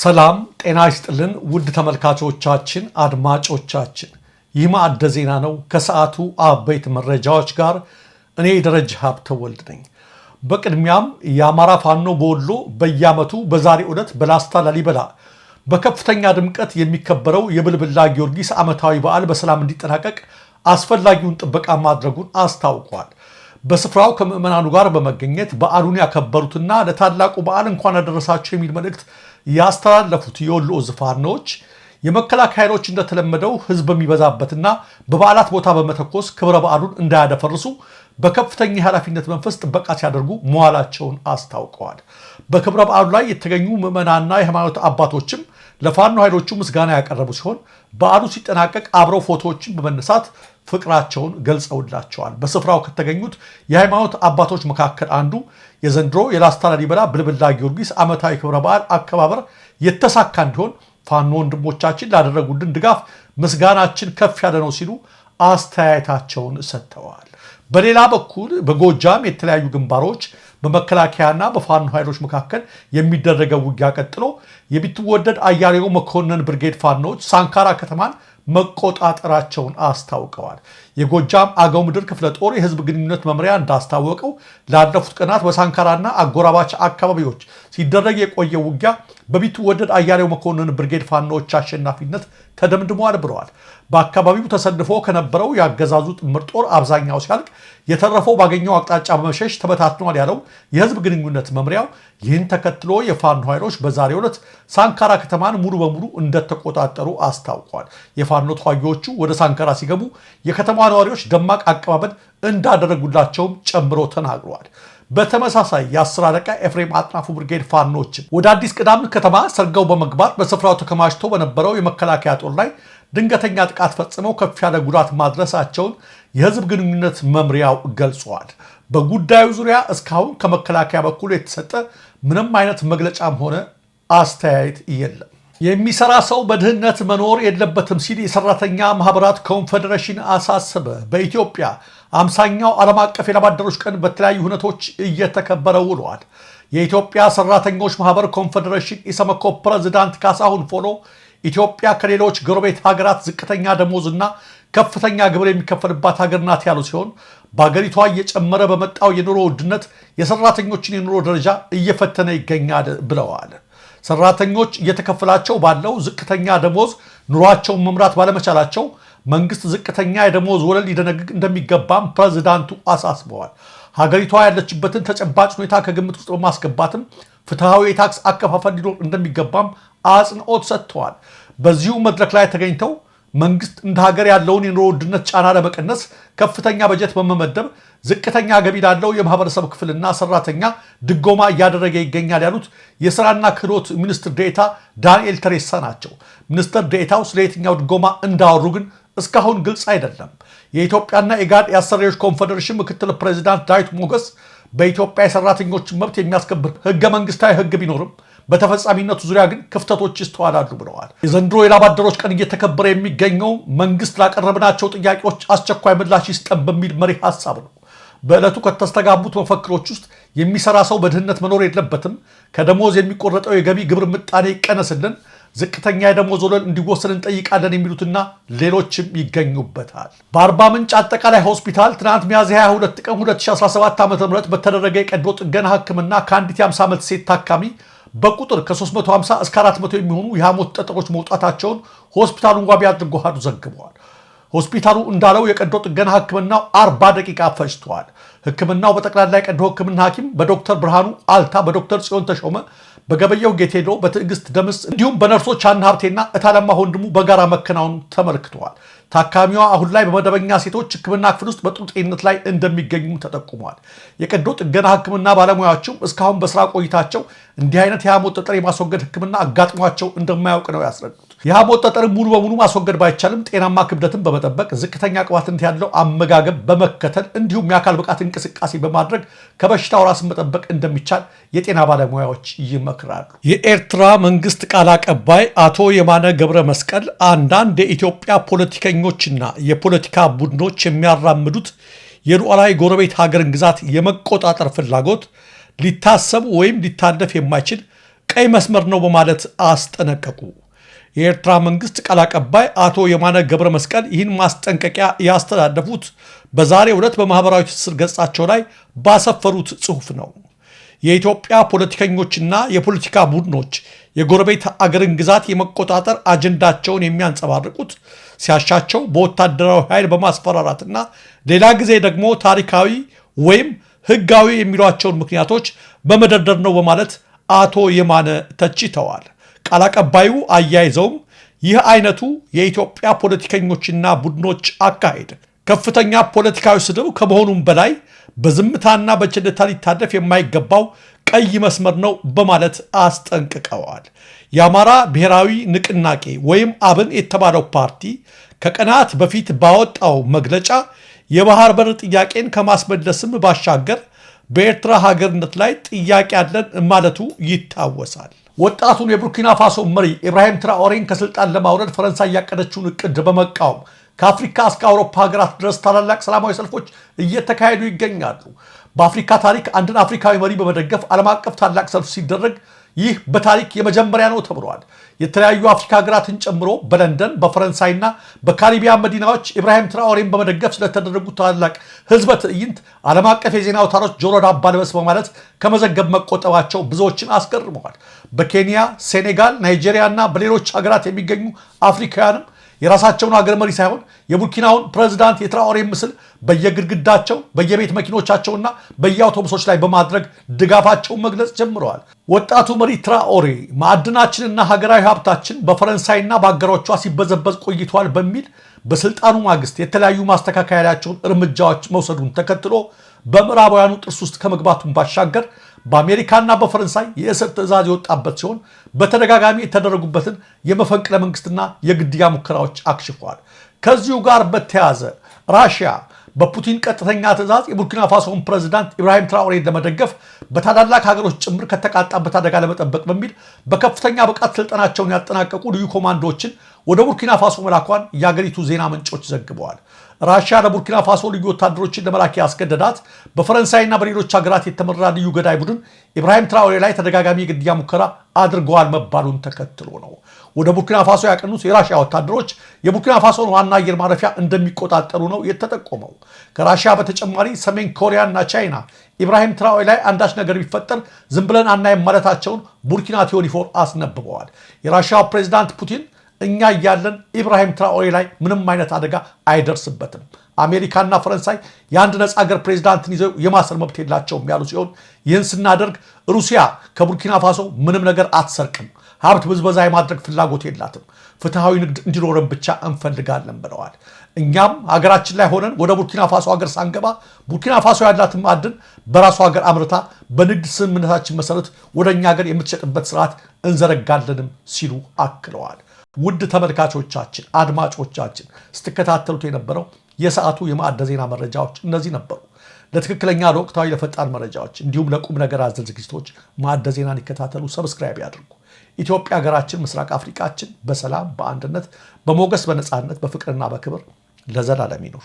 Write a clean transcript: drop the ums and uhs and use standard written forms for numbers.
ሰላም ጤና ይስጥልን ውድ ተመልካቾቻችን አድማጮቻችን ይህ ማዕደ ዜና ነው። ከሰዓቱ አበይት መረጃዎች ጋር እኔ ደረጃ ሀብተወልድ ነኝ። በቅድሚያም የአማራ ፋኖ በወሎ በየዓመቱ በዛሬው ዕለት በላስታ ላሊበላ በከፍተኛ ድምቀት የሚከበረው የብልብላ ጊዮርጊስ ዓመታዊ በዓል በሰላም እንዲጠናቀቅ አስፈላጊውን ጥበቃ ማድረጉን አስታውቋል። በስፍራው ከምዕመናኑ ጋር በመገኘት በዓሉን ያከበሩትና ለታላቁ በዓል እንኳን አደረሳችሁ የሚል መልእክት ያስተላለፉት የወሎ ዕዝ ፋኖዎች የመከላከያ ኃይሎች እንደተለመደው ህዝብ በሚበዛበትና በበዓላት ቦታ በመተኮስ ክብረ በዓሉን እንዳያደፈርሱ በከፍተኛ ኃላፊነት መንፈስ ጥበቃ ሲያደርጉ መዋላቸውን አስታውቀዋል። በክብረ በዓሉ ላይ የተገኙ ምዕመናንና የሃይማኖት አባቶችም ለፋኖ ኃይሎቹ ምስጋና ያቀረቡ ሲሆን በዓሉ ሲጠናቀቅ አብረው ፎቶዎችን በመነሳት ፍቅራቸውን ገልጸውላቸዋል። በስፍራው ከተገኙት የሃይማኖት አባቶች መካከል አንዱ የዘንድሮ የላስታ ላሊበላ ብልብላ ጊዮርጊስ ዓመታዊ ክብረ በዓል አከባበር የተሳካ እንዲሆን ፋኖ ወንድሞቻችን ላደረጉልን ድጋፍ ምስጋናችን ከፍ ያለ ነው ሲሉ አስተያየታቸውን ሰጥተዋል። በሌላ በኩል በጎጃም የተለያዩ ግንባሮች በመከላከያና በፋኖ ኃይሎች መካከል የሚደረገው ውጊያ ቀጥሎ የቢትወደድ አያሌው መኮንን ብርጌድ ፋኖች ሳንካራ ከተማን መቆጣጠራቸውን አስታውቀዋል። የጎጃም አገው ምድር ክፍለ ጦር የህዝብ ግንኙነት መምሪያ እንዳስታወቀው ላለፉት ቀናት በሳንካራና አጎራባች አካባቢዎች ሲደረግ የቆየው ውጊያ በቢትወደድ አያሌው መኮንን ብርጌድ ፋኖች አሸናፊነት ተደምድሟል ብለዋል። በአካባቢው ተሰልፎ ከነበረው ያገዛዙ ጥምር ጦር አብዛኛው ሲያልቅ የተረፈው ባገኘው አቅጣጫ በመሸሽ ተበታትኗል ያለው የህዝብ ግንኙነት መምሪያው ይህን ተከትሎ የፋኖ ኃይሎች በዛሬው ዕለት ሳንካራ ከተማን ሙሉ በሙሉ እንደተቆጣጠሩ አስታውቋል። የፋኖ ተዋጊዎቹ ወደ ሳንካራ ሲገቡ የከተማ ነዋሪዎች ደማቅ አቀባበል እንዳደረጉላቸውም ጨምሮ ተናግረዋል። በተመሳሳይ የ10 አለቃ ኤፍሬም አጥናፉ ብርጌድ ፋኖች ወደ አዲስ ቅዳም ከተማ ሰርገው በመግባት በስፍራው ተከማችቶ በነበረው የመከላከያ ጦር ላይ ድንገተኛ ጥቃት ፈጽመው ከፍ ያለ ጉዳት ማድረሳቸውን የህዝብ ግንኙነት መምሪያው ገልጿል። በጉዳዩ ዙሪያ እስካሁን ከመከላከያ በኩል የተሰጠ ምንም አይነት መግለጫም ሆነ አስተያየት የለም። የሚሰራ ሰው በድህነት መኖር የለበትም ሲል የሰራተኛ ማህበራት ኮንፌዴሬሽን አሳሰበ። በኢትዮጵያ 50ኛው ዓለም አቀፍ የላብ አደሮች ቀን በተለያዩ ሁነቶች እየተከበረ ውሏል። የኢትዮጵያ ሰራተኞች ማህበር ኮንፌዴሬሽን ኢሰመኮ ፕሬዝዳንት ካሳሁን ፎሎ ኢትዮጵያ ከሌሎች ጎረቤት ሀገራት ዝቅተኛ ደሞዝና ከፍተኛ ግብር የሚከፈልባት ሀገር ናት ያሉ ሲሆን በሀገሪቷ እየጨመረ በመጣው የኑሮ ውድነት የሰራተኞችን የኑሮ ደረጃ እየፈተነ ይገኛል ብለዋል። ሰራተኞች እየተከፈላቸው ባለው ዝቅተኛ ደሞዝ ኑሯቸውን መምራት ባለመቻላቸው መንግስት ዝቅተኛ የደሞዝ ወለል ሊደነግግ እንደሚገባም ፕሬዝዳንቱ አሳስበዋል። ሀገሪቷ ያለችበትን ተጨባጭ ሁኔታ ከግምት ውስጥ በማስገባትም ፍትሐዊ የታክስ አከፋፈል ሊኖር እንደሚገባም አጽንኦት ሰጥተዋል። በዚሁ መድረክ ላይ ተገኝተው መንግስት እንደ ሀገር ያለውን የኑሮ ውድነት ጫና ለመቀነስ ከፍተኛ በጀት በመመደብ ዝቅተኛ ገቢ ላለው የማህበረሰብ ክፍልና ሰራተኛ ድጎማ እያደረገ ይገኛል ያሉት የስራና ክህሎት ሚኒስትር ዴኤታ ዳንኤል ተሬሳ ናቸው። ሚኒስትር ዴኤታው ስለ የትኛው ድጎማ እንዳወሩ ግን እስካሁን ግልጽ አይደለም። የኢትዮጵያና ኢጋድ የአሰሪዎች ኮንፌዴሬሽን ምክትል ፕሬዚዳንት ዳዊት ሞገስ በኢትዮጵያ የሰራተኞችን መብት የሚያስከብር ህገ መንግስታዊ ህግ ቢኖርም በተፈጻሚነቱ ዙሪያ ግን ክፍተቶች ይስተዋላሉ ብለዋል። የዘንድሮ የላብ አደሮች ቀን እየተከበረ የሚገኘው መንግስት ላቀረብናቸው ጥያቄዎች አስቸኳይ ምላሽ ይስጠን በሚል መሪ ሀሳብ ነው። በዕለቱ ከተስተጋቡት መፈክሮች ውስጥ የሚሰራ ሰው በድህነት መኖር የለበትም፣ ከደሞዝ የሚቆረጠው የገቢ ግብር ምጣኔ ይቀነስልን፣ ዝቅተኛ የደሞዝ ወለል እንዲወሰን እንጠይቃለን የሚሉትና ሌሎችም ይገኙበታል። በአርባ ምንጭ አጠቃላይ ሆስፒታል ትናንት ሚያዝያ 22 ቀን 2017 ዓ.ም በተደረገ የቀዶ ጥገና ህክምና ከአንዲት የ50 ዓመት ሴት ታካሚ በቁጥር ከ350 እስከ 400 የሚሆኑ የሐሞት ጠጠሮች መውጣታቸውን ሆስፒታሉን ዋቢ አድርጎ አሃዱ ዘግበዋል። ሆስፒታሉ እንዳለው የቀዶ ጥገና ህክምናው 40 ደቂቃ ፈጅቷል። ህክምናው በጠቅላላ የቀዶ ህክምና ሐኪም በዶክተር ብርሃኑ አልታ፣ በዶክተር ጽዮን ተሾመ፣ በገበየው ጌቴዶ፣ በትዕግስት ደምስ እንዲሁም በነርሶች አና ሀብቴና እታለማ ወንድሙ በጋራ መከናወኑ ተመልክተዋል። ታካሚዋ አሁን ላይ በመደበኛ ሴቶች ህክምና ክፍል ውስጥ በጥሩ ጤንነት ላይ እንደሚገኙ ተጠቁሟል። የቀዶ ጥገና ህክምና ባለሙያዎችም እስካሁን በስራ ቆይታቸው እንዲህ አይነት የሐሞት ጠጠር የማስወገድ ህክምና አጋጥሟቸው እንደማያውቅ ነው ያስረዱት። የሐሞት ጠጠርን ሙሉ በሙሉ ማስወገድ ባይቻልም ጤናማ ክብደትን በመጠበቅ ዝቅተኛ ቅባትነት ያለው አመጋገብ በመከተል እንዲሁም የአካል ብቃት እንቅስቃሴ በማድረግ ከበሽታው ራስን መጠበቅ እንደሚቻል የጤና ባለሙያዎች ይመክራሉ። የኤርትራ መንግስት ቃል አቀባይ አቶ የማነ ገብረ መስቀል አንዳንድ የኢትዮጵያ ፖለቲከኞችና የፖለቲካ ቡድኖች የሚያራምዱት የሉዓላዊ ጎረቤት ሀገርን ግዛት የመቆጣጠር ፍላጎት ሊታሰብ ወይም ሊታለፍ የማይችል ቀይ መስመር ነው በማለት አስጠነቀቁ። የኤርትራ መንግስት ቃል አቀባይ አቶ የማነ ገብረ መስቀል ይህን ማስጠንቀቂያ ያስተላለፉት በዛሬው ዕለት በማህበራዊ ትስስር ገጻቸው ላይ ባሰፈሩት ጽሑፍ ነው። የኢትዮጵያ ፖለቲከኞችና የፖለቲካ ቡድኖች የጎረቤት አገርን ግዛት የመቆጣጠር አጀንዳቸውን የሚያንጸባርቁት ሲያሻቸው በወታደራዊ ኃይል በማስፈራራትና ሌላ ጊዜ ደግሞ ታሪካዊ ወይም ህጋዊ የሚሏቸውን ምክንያቶች በመደርደር ነው በማለት አቶ የማነ ተችተዋል። ቃል አቀባዩ አያይዘውም ይህ አይነቱ የኢትዮጵያ ፖለቲከኞችና ቡድኖች አካሄድ ከፍተኛ ፖለቲካዊ ስድብ ከመሆኑም በላይ በዝምታና በችልታ ሊታለፍ የማይገባው ቀይ መስመር ነው በማለት አስጠንቅቀዋል። የአማራ ብሔራዊ ንቅናቄ ወይም አብን የተባለው ፓርቲ ከቀናት በፊት ባወጣው መግለጫ የባህር በር ጥያቄን ከማስመለስም ባሻገር በኤርትራ ሀገርነት ላይ ጥያቄ አለን ማለቱ ይታወሳል። ወጣቱን የቡርኪና ፋሶ መሪ ኢብራሂም ትራኦሬን ከስልጣን ለማውረድ ፈረንሳይ ያቀደችውን እቅድ በመቃወም ከአፍሪካ እስከ አውሮፓ ሀገራት ድረስ ታላላቅ ሰላማዊ ሰልፎች እየተካሄዱ ይገኛሉ። በአፍሪካ ታሪክ አንድን አፍሪካዊ መሪ በመደገፍ ዓለም አቀፍ ታላቅ ሰልፍ ሲደረግ ይህ በታሪክ የመጀመሪያ ነው ተብሏል። የተለያዩ አፍሪካ ሀገራትን ጨምሮ በለንደን በፈረንሳይና በካሪቢያን መዲናዎች ኢብራሂም ትራኦሬን በመደገፍ ስለተደረጉት ታላላቅ ህዝበ ትዕይንት ዓለም አቀፍ የዜና አውታሮች ጆሮ ዳባ ልበስ በማለት ከመዘገብ መቆጠባቸው ብዙዎችን አስገርመዋል። በኬንያ፣ ሴኔጋል፣ ናይጄሪያ እና በሌሎች ሀገራት የሚገኙ አፍሪካውያንም የራሳቸውን ሀገር መሪ ሳይሆን የቡርኪናውን ፕሬዝዳንት የትራኦሬን ምስል በየግድግዳቸው በየቤት መኪኖቻቸውና በየአውቶቡሶች ላይ በማድረግ ድጋፋቸውን መግለጽ ጀምረዋል። ወጣቱ መሪ ትራኦሬ ማዕድናችንና ሀገራዊ ሀብታችን በፈረንሳይና በአገሮቿ ሲበዘበዝ ቆይቷል በሚል በስልጣኑ ማግስት የተለያዩ ማስተካከያ ያላቸውን እርምጃዎች መውሰዱን ተከትሎ በምዕራባውያኑ ጥርስ ውስጥ ከመግባቱን ባሻገር በአሜሪካና በፈረንሳይ የእስር ትዕዛዝ የወጣበት ሲሆን በተደጋጋሚ የተደረጉበትን የመፈንቅለ መንግስትና የግድያ ሙከራዎች አክሽፏል። ከዚሁ ጋር በተያያዘ ራሽያ በፑቲን ቀጥተኛ ትዕዛዝ የቡርኪና ፋሶን ፕሬዝዳንት ኢብራሂም ትራኦሬን ለመደገፍ በታላላቅ ሀገሮች ጭምር ከተቃጣበት አደጋ ለመጠበቅ በሚል በከፍተኛ ብቃት ስልጠናቸውን ያጠናቀቁ ልዩ ኮማንዶዎችን ወደ ቡርኪና ፋሶ መላኳን የአገሪቱ ዜና ምንጮች ዘግበዋል። ራሽያ ለቡርኪና ፋሶ ልዩ ወታደሮችን ለመላክ ያስገደዳት በፈረንሳይና በሌሎች ሀገራት የተመራ ልዩ ገዳይ ቡድን ኢብራሂም ትራኦሬ ላይ ተደጋጋሚ የግድያ ሙከራ አድርገዋል መባሉን ተከትሎ ነው። ወደ ቡርኪና ፋሶ ያቀኑት የራሽያ ወታደሮች የቡርኪና ፋሶን ዋና አየር ማረፊያ እንደሚቆጣጠሩ ነው የተጠቆመው። ከራሽያ በተጨማሪ ሰሜን ኮሪያ እና ቻይና ኢብራሂም ትራኦሬ ላይ አንዳች ነገር ቢፈጠር ዝም ብለን አናይም ማለታቸውን ቡርኪና 24 አስነብበዋል። የራሽያው ፕሬዝዳንት ፑቲን እኛ እያለን ኢብራሂም ትራኦሬ ላይ ምንም አይነት አደጋ አይደርስበትም፣ አሜሪካና ፈረንሳይ የአንድ ነፃ ሀገር ፕሬዝዳንትን ይዘው የማሰር መብት የላቸውም ያሉ ሲሆን ይህን ስናደርግ ሩሲያ ከቡርኪና ፋሶ ምንም ነገር አትሰርቅም፣ ሀብት ብዝበዛ የማድረግ ፍላጎት የላትም፣ ፍትሐዊ ንግድ እንዲኖረን ብቻ እንፈልጋለን ብለዋል። እኛም ሀገራችን ላይ ሆነን ወደ ቡርኪና ፋሶ ሀገር ሳንገባ ቡርኪና ፋሶ ያላትን ማዕድን በራሱ ሀገር አምርታ በንግድ ስምምነታችን መሰረት ወደ እኛ ሀገር የምትሸጥበት ስርዓት እንዘረጋለንም ሲሉ አክለዋል። ውድ ተመልካቾቻችን፣ አድማጮቻችን ስትከታተሉት የነበረው የሰዓቱ የማዕደ ዜና መረጃዎች እነዚህ ነበሩ። ለትክክለኛ ለወቅታዊ ለፈጣን መረጃዎች እንዲሁም ለቁም ነገር አዘል ዝግጅቶች ማዕደ ዜናን ይከታተሉ፣ ሰብስክራይብ ያድርጉ። ኢትዮጵያ ሀገራችን፣ ምስራቅ አፍሪካችን በሰላም በአንድነት በሞገስ በነፃነት በፍቅርና በክብር ለዘላለም ይኑሩ።